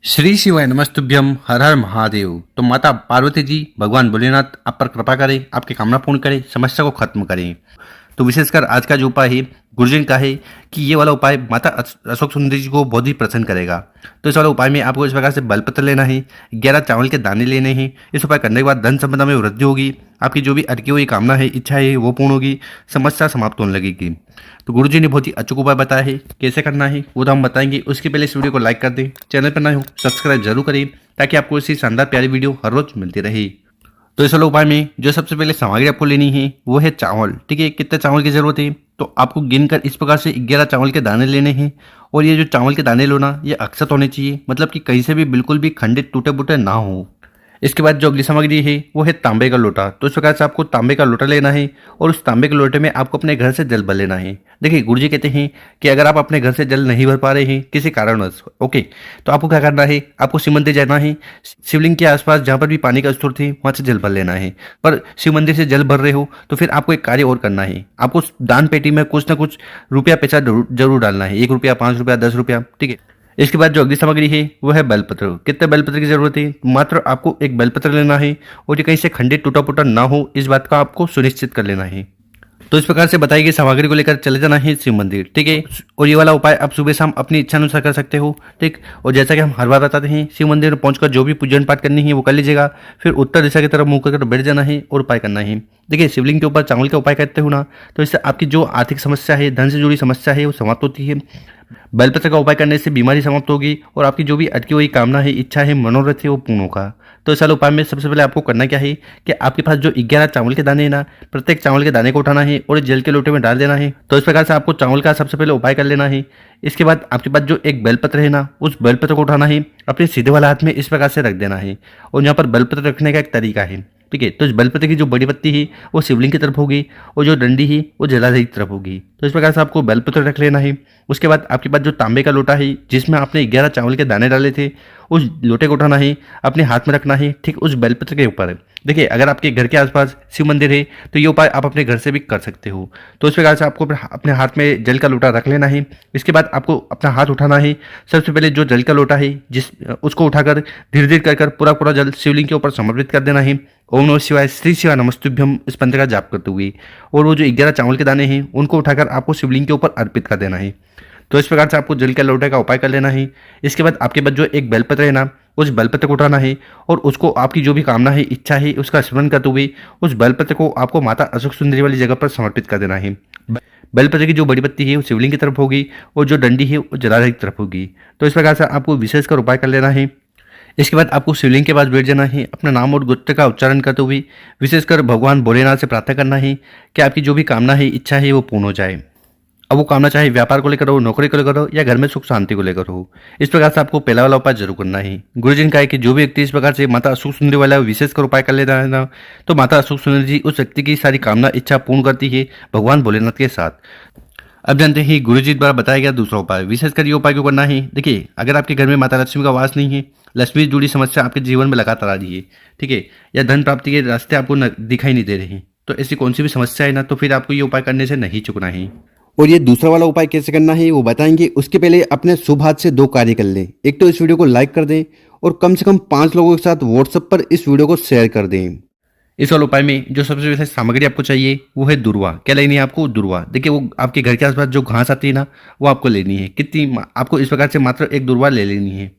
श्री शिवाय नमस्तुभ्यम हर हर महादेव। तो माता पार्वती जी भगवान भोलेनाथ आप पर कृपा करें, आपकी कामना पूर्ण करें, समस्या को खत्म करें। तो विशेषकर आज का जो उपाय है गुरुजन का है कि ये वाला उपाय माता अशोक सुंदरी जी को बहुत ही प्रसन्न करेगा। तो इस वाला उपाय में आपको इस प्रकार से बेलपत्र लेना है, 11 चावल के दाने लेने हैं। इस उपाय करने के बाद धन संपदा में वृद्धि होगी, आपकी जो भी अटकी हुई कामना है, इच्छा है, वो पूर्ण होगी, समस्या समाप्त होने लगेगी। तो गुरुजी ने बहुत ही अचूक उपाय बताया है, कैसे करना है वो तो हम बताएंगे। उसके पहले इस वीडियो को लाइक कर दें, चैनल पर नए हो सब्सक्राइब जरूर करें ताकि आपको ऐसी शानदार प्यारी वीडियो हर रोज मिलती रहे। तो इस वाले उपाय में जो सबसे पहले सामग्री आपको लेनी है वो है चावल। ठीक है, कितने चावल की जरूरत है तो आपको गिनकर इस प्रकार से 11 चावल के दाने लेने हैं। और ये जो चावल के दाने लो ना, ये अक्षत होने चाहिए, मतलब कि कहीं से भी बिल्कुल भी खंडित टूटे फूटे ना हो। इसके बाद जो अगली सामग्री है वो है तांबे का लोटा। तो इस प्रकार से आपको तांबे का लोटा लेना है और उस तांबे के लोटे में आपको अपने घर से जल भर लेना है। देखिए गुरुजी कहते हैं कि अगर आप अपने घर से जल नहीं भर पा रहे हैं किसी कारणवश, ओके, तो आपको क्या करना है, आपको शिव मंदिर जाना है, शिवलिंग के आसपास जहाँ पर भी पानी का स्रोत है वहाँ से जल भर लेना है। पर शिव मंदिर से जल भर रहे हो तो फिर आपको एक कार्य और करना है, आपको दान पेटी में कुछ ना कुछ रुपया पैसा जरूर डालना है, 1 रुपया, 5 रुपया, 10 रुपया। ठीक है, इसके बाद जो अगली सामग्री है वो है बेलपत्र। कितने बेलपत्र की जरूरत है, मात्र आपको एक बेलपत्र लेना है और ये कहीं से खंडित टूटा फूटा ना हो, इस बात का आपको सुनिश्चित कर लेना है। तो इस प्रकार से बताई गई सामग्री को लेकर चले जाना है शिव मंदिर। ठीक है, और ये वाला उपाय आप सुबह शाम अपनी इच्छा अनुसार कर सकते हो। ठीक, और जैसा कि हम हर बार बताते हैं, शिव मंदिर में पहुंचकर जो भी पूजन पाठ करनी है वो कर लीजिएगा, फिर उत्तर दिशा की तरफ मुंह कर बैठ जाना है और उपाय करना है। देखिए शिवलिंग के ऊपर चावल का उपाय करते हो ना, तो इससे आपकी जो आर्थिक समस्या है, धन से जुड़ी समस्या है, वो समाप्त होती है। बेलपत्र का उपाय करने से बीमारी समाप्त होगी और आपकी जो भी अटकी हुई कामना है, इच्छा है, मनोरथ है, वो पूर्ण होगा। तो इस वाले उपाय में सबसे पहले आपको करना क्या है कि आपके पास जो 11 चावल के दाने हैं ना, प्रत्येक चावल के दाने को उठाना है और जल के लोटे में डाल देना है। तो इस प्रकार से आपको चावल का सबसे पहले उपाय कर लेना है। इसके बाद आपके पास जो एक बेलपत्र है ना, उस बेलपत्र को उठाना है, अपने सीधे वाला हाथ में इस प्रकार से रख देना है। और यहाँ पर बेलपत्र रखने का एक तरीका है। ठीक है, तो इस बेलपत्र की जो बड़ी पत्ती है वो शिवलिंग की तरफ होगी और जो डंडी है वो जलाधारी की तरफ होगी। तो इस प्रकार से आपको बेलपत्र रख लेना है। उसके बाद आपके पास जो तांबे का लोटा है जिसमें आपने 11 चावल के दाने डाले थे, उस लोटे को उठाना है, अपने हाथ में रखना है, ठीक उस बेलपत्र के ऊपर। देखिए अगर आपके घर के आसपास शिव मंदिर है तो ये उपाय आप अपने घर से भी कर सकते हो। तो इस प्रकार से आपको अपने हाथ में जल का लोटा रख लेना है। इसके बाद आपको अपना हाथ उठाना है, सबसे पहले जो जल का लोटा है उसको उठाकर धीरे धीरे कर पूरा पूरा जल शिवलिंग के ऊपर समर्पित कर देना है। ओम नमः शिवाय, श्री शिवाय नमस्तुभ्यम इस मंत्र का जाप करते हुए, और वो जो 11 चावल के दाने हैं उनको उठाकर आपको शिवलिंग के ऊपर अर्पित कर देना है। तो इस प्रकार से आपको जल के लोटे का उपाय कर लेना है। इसके बाद आपके पास जो एक बेलपत्र है ना, उस बेलपत्र को उठाना है और उसको आपकी जो भी कामना है, इच्छा है, उसका स्मरण करते हुए उस बेलपत्र को आपको माता अशोक सुंदरी वाली जगह पर समर्पित कर देना है। बेलपत्र की जो बड़ी पत्ती है वो शिवलिंग की तरफ होगी और जो डंडी है वो जलाधारी की तरफ होगी। तो इस प्रकार से आपको विशेषकर उपाय कर लेना है। इसके बाद आपको शिवलिंग के पास बैठ जाना है, अपना नाम और गोत्र का उच्चारण करते हुए विशेषकर भगवान भोलेनाथ से प्रार्थना करना है कि आपकी जो भी कामना है, इच्छा है, वो पूर्ण हो जाए। अब वो कामना चाहे व्यापार को लेकर हो, नौकरी को लेकर हो या घर में सुख शांति को लेकर हो, इस प्रकार से आपको पहला वाला उपाय जरूर करना है। गुरुजी ने कहा है कि जो भी व्यक्ति इस प्रकार से माता अशोक सुंदरी वाला विशेषकर उपाय कर लेता है ना, तो माता अशोक सुंदरी जी उस व्यक्ति की सारी कामना इच्छा पूर्ण करती है भगवान भोलेनाथ के साथ। अब जानते हैं गुरुजी द्वारा बताया गया दूसरा उपाय। विशेषकर ये उपाय क्यों करना है, देखिए अगर आपके घर में माता लक्ष्मी का वास नहीं है, लक्ष्मी से जुड़ी समस्या आपके जीवन में लगातार आ रही है, ठीक है, या धन प्राप्ति के रास्ते आपको दिखाई नहीं दे रहे हैं, तो ऐसी कौन सी भी समस्या है ना, तो फिर आपको ये उपाय करने से नहीं चुकना है। और ये दूसरा वाला उपाय कैसे करना है वो बताएंगे। उसके पहले अपने शुभ हाथ से 2 कार्य कर लें। एक तो इस वीडियो को लाइक कर दें और कम से कम 5 लोगों के साथ व्हाट्सएप पर इस वीडियो को शेयर कर दें। इस वाले उपाय में जो सबसे पहले सामग्री आपको चाहिए वो है दुर्वा। क्या लेनी है आपको, दुर्वा। देखिए वो आपके घर के आसपास जो घास आती है ना, वो आपको लेनी है। कितनी, आपको इस प्रकार से मात्र एक दुर्वा ले लेनी है।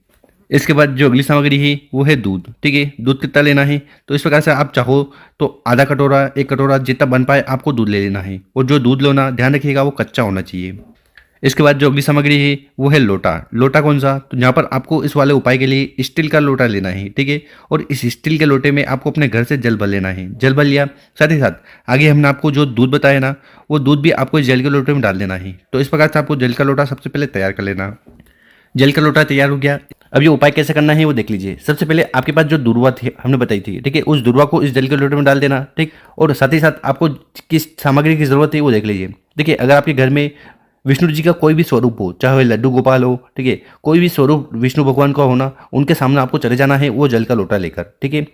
इसके बाद जो अगली सामग्री है वो है दूध। ठीक है, दूध कितना लेना है, तो इस प्रकार से आप चाहो तो आधा कटोरा, 1 कटोरा, जितना बन पाए आपको दूध ले लेना है। और जो दूध लेना ध्यान रखिएगा वो कच्चा होना चाहिए। इसके बाद जो अगली सामग्री है वो है लोटा। लोटा कौन सा, तो यहाँ पर आपको इस वाले उपाय के लिए स्टील का लोटा लेना है। ठीक है, और इस स्टील के लोटे में आपको अपने घर से जल भर लेना है। जल भर लिया, साथ ही साथ आगे हमने आपको जो दूध बताया ना, वो दूध भी आपको इस जल के लोटे में डाल देना है। तो इस प्रकार से आपको जल का लोटा सबसे पहले तैयार कर लेना। जल का लोटा तैयार हो गया। अब ये उपाय कैसे करना है वो देख लीजिए। सबसे पहले आपके पास जो दुर्वा थी हमने बताई थी, ठीक है, उस दुर्वा को इस जल के लोटे में डाल देना। ठीक, और साथ ही साथ आपको किस सामग्री की जरूरत है वो देख लीजिए। देखिए अगर आपके घर में विष्णु जी का कोई भी स्वरूप हो, चाहे लड्डू गोपाल हो, ठीक है, कोई भी स्वरूप विष्णु भगवान का होना, उनके सामने आपको चले जाना है वो जल का लोटा लेकर। ठीक है,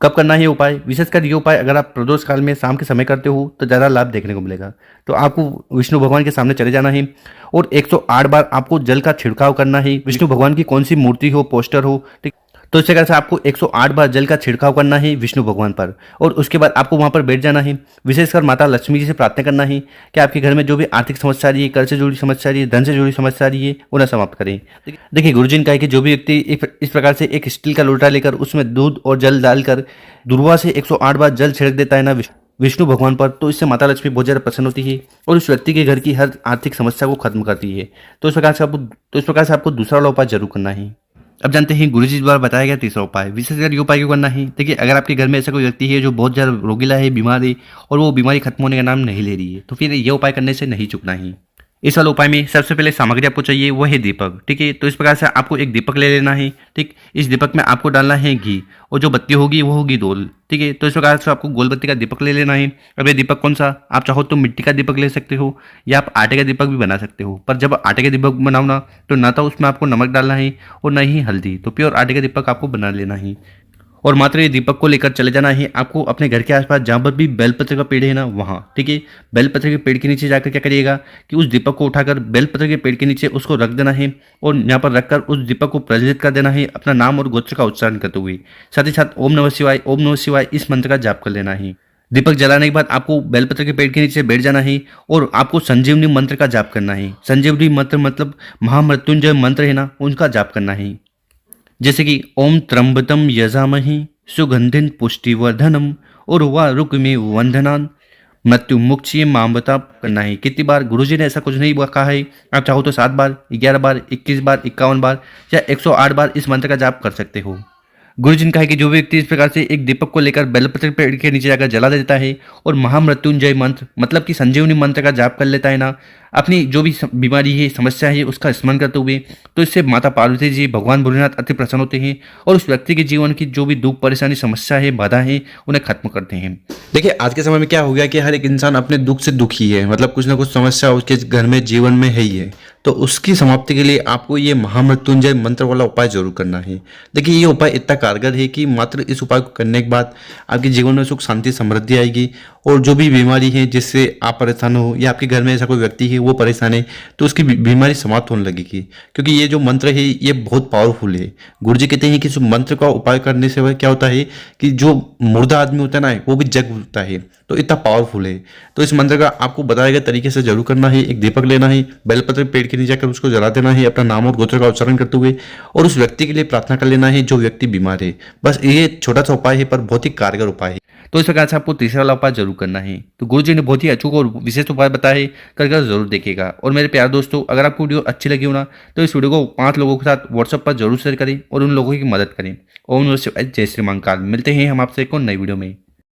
कब करना है ये उपाय? विशेषकर ये उपाय अगर आप प्रदोष काल में शाम के समय करते हो तो ज़्यादा लाभ देखने को मिलेगा। तो आपको विष्णु भगवान के सामने चले जाना है और 108 बार आपको जल का छिड़काव करना है। विष्णु भगवान की कौन सी मूर्ति हो, पोस्टर हो, ठीक, तो इस प्रकार से आपको 108 बार जल का छिड़काव करना है विष्णु भगवान पर और उसके बाद आपको वहां पर बैठ जाना है। विशेषकर माता लक्ष्मी जी से प्रार्थना करना है कि आपके घर में जो भी आर्थिक समस्या आ रही है, कर्ज से जुड़ी समस्या आ रही है, धन से जुड़ी समस्या आ रही है, उन्हें समाप्त करें। देखिए गुरुजी ने कहा है कि जो भी व्यक्ति इस प्रकार से एक स्टील का लोटा लेकर उसमें दूध और जल डालकर दुर्वा से 108 बार जल छिड़क देता है ना विष्णु भगवान पर, तो इससे माता लक्ष्मी बहुत ज़्यादा प्रसन्न होती है और उस व्यक्ति के घर की हर आर्थिक समस्या को खत्म करती है। तो इस प्रकार से आपको दूसरा वाला उपाय जरूर करना है। अब जानते हैं गुरुजी द्वारा बताया गया तीसरा उपाय। विशेषकर ये उपाय क्यों करना है? देखिए अगर आपके घर में ऐसा कोई व्यक्ति है जो बहुत ज़्यादा रोगीला है, बीमार है और वो बीमारी खत्म होने का नाम नहीं ले रही है, तो फिर ये उपाय करने से नहीं चूकना है। इस वाले उपाय में सबसे पहले सामग्री आपको चाहिए वो है दीपक, ठीक है। तो इस प्रकार से आपको एक दीपक ले लेना है, ठीक। इस दीपक में आपको डालना है घी और जो बत्ती होगी वो होगी दोल, ठीक है। तो इस प्रकार से आपको गोल बत्ती का दीपक ले लेना है। अब ये दीपक कौन सा? आप चाहो तो मिट्टी का दीपक ले सकते हो या आप आटे का दीपक भी बना सकते हो, पर जब आटे का दीपक बनाओ ना तो उसमें आपको नमक डालना है और ना ही हल्दी, तो प्योर आटे का दीपक आपको बना लेना है और मात्र ये दीपक को लेकर चले जाना है आपको अपने घर के आसपास जहाँ पर भी बेलपत्र का पेड़ है ना वहाँ, ठीक है। बेलपत्र के पेड़ के नीचे जाकर क्या करिएगा कि उस दीपक को उठाकर बेलपत्र के पेड़ के नीचे उसको रख देना है और यहाँ पर रखकर उस दीपक को प्रज्वलित कर देना है अपना नाम और गोत्र का उच्चारण करते हुए। साथ ही साथ ओम नमः शिवाय इस मंत्र का जाप कर लेना है। दीपक जलाने के बाद आपको बेलपत्र के पेड़ के नीचे बैठ जाना है और आपको संजीवनी मंत्र का जाप करना है। संजीवनी मंत्र मतलब महामृत्युंजय मंत्र है ना, उनका जाप करना है। जैसे कि ओम त्र्यंबकम यजामहि सुगंधिन पुष्टिवर्धनम और रुक्मे वंदनान मृत्यु मुक्षी मामबता करना है। कितनी बार? गुरुजी ने ऐसा कुछ नहीं कहा है, आप चाहो तो 7 बार, 11 बार, 21 बार, 51 बार या 108 बार इस मंत्र का जाप कर सकते हो। गुरुजी ने कहा कि जो व्यक्ति इस प्रकार से एक दीपक को लेकर बेलपत्र पेड़ के नीचे जाकर जला देता है और महामृत्युंजय मंत्र मतलब कि संजीवनी मंत्र का जाप कर लेता है ना, अपनी जो भी बीमारी है, समस्या है, उसका स्मरण करते हुए, तो इससे माता पार्वती जी, भगवान भोलेनाथ अति प्रसन्न होते हैं और उस व्यक्ति के जीवन की जो भी दुख, परेशानी, समस्या है, बाधा है, उन्हें खत्म करते हैं। देखिए आज के समय में क्या हो गया कि हर एक इंसान अपने दुख से दुखी है, मतलब कुछ ना कुछ समस्या उसके घर में, जीवन में है ही है। तो उसकी समाप्ति के लिए आपको ये महामृत्युंजय मंत्र वाला उपाय जरूर करना है। देखिए ये उपाय इतना कारगर है कि मात्र इस उपाय को करने के बाद आपके जीवन में सुख, शांति, समृद्धि आएगी और जो भी बीमारी है जिससे आप परेशान हो या आपके घर में ऐसा कोई व्यक्ति है वो परेशान है, तो उसकी बीमारी समाप्त होने लगेगी। क्योंकि ये जो मंत्र है ये बहुत पावरफुल है। गुरुजी कहते हैं कि इस मंत्र का उपाय करने से वह क्या होता है कि जो मुर्दा आदमी होता है ना वो भी जग उठता है, तो इतना पावरफुल है। तो इस मंत्र का आपको बताए गए तरीके से जरूर करना है। एक दीपक लेना है, बेलपत्र पेड़ के नीचे जाकर उसको जला देना है अपना नाम और गोत्र का उच्चारण करते हुए और उस व्यक्ति के लिए प्रार्थना कर लेना है जो व्यक्ति बीमार है। बस ये छोटा सा उपाय है पर बहुत ही कारगर उपाय है। तो इस प्रकार से आपको तीसरा वाला उपाय जरूर करना है। तो गुरुजी ने बहुत ही अचूक और विशेष उपाय बताया है, कर जरूर देखिएगा। और मेरे प्यारे दोस्तों, अगर आपको वीडियो अच्छी लगी हो ना तो इस वीडियो को 5 लोगों के साथ व्हाट्सएप पर जरूर शेयर करें और उन लोगों की मदद करें। ओम नमः शिवाय, जय श्री महाकाल। मिलते हैं हम आपसे एक और नई वीडियो में।